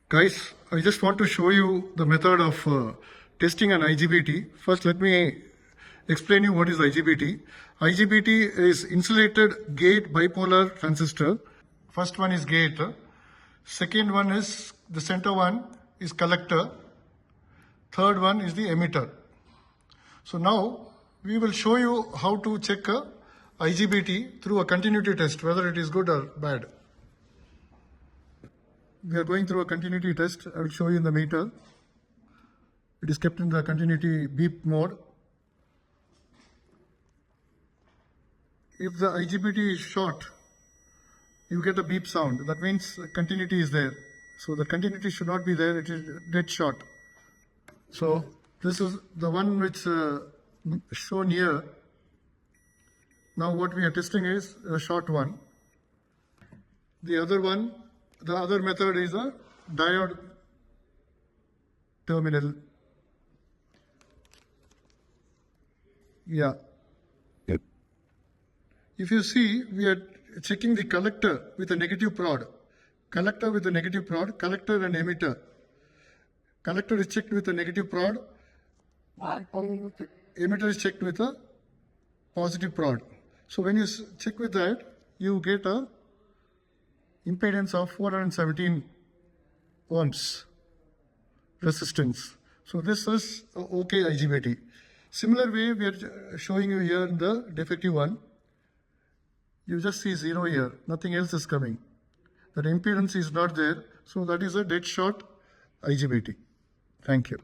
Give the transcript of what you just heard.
Guys, I just want to show you the method of testing an IGBT. First, let me explain you what is IGBT. IGBT is insulated gate bipolar transistor. First one is gate. Second one is, the center one is collector. Third one is the emitter. So now we will show you how to check a IGBT through a continuity test, whether it is good or bad. We are going through a continuity test. I will show you in the meter. It is kept in the continuity beep mode. If the IGBT is short, you get a beep sound. That means continuity is there. So the continuity should not be there. It is dead short. So this is the one which shown here. Now what we are testing is a short one. The other one, the other method is a diode terminal. Yeah. Yep. If you see, we are checking the collector with a negative prod. Collector with a negative prod, collector and emitter. Collector is checked with a negative prod. Emitter is checked with a positive prod. So when you check with that, you get a impedance of 417 ohms resistance. So this is a okay IGBT. Similar way we are showing you here in the defective one. You just see 0 here, nothing else is coming. That impedance is not there, so that is a dead short IGBT. Thank you.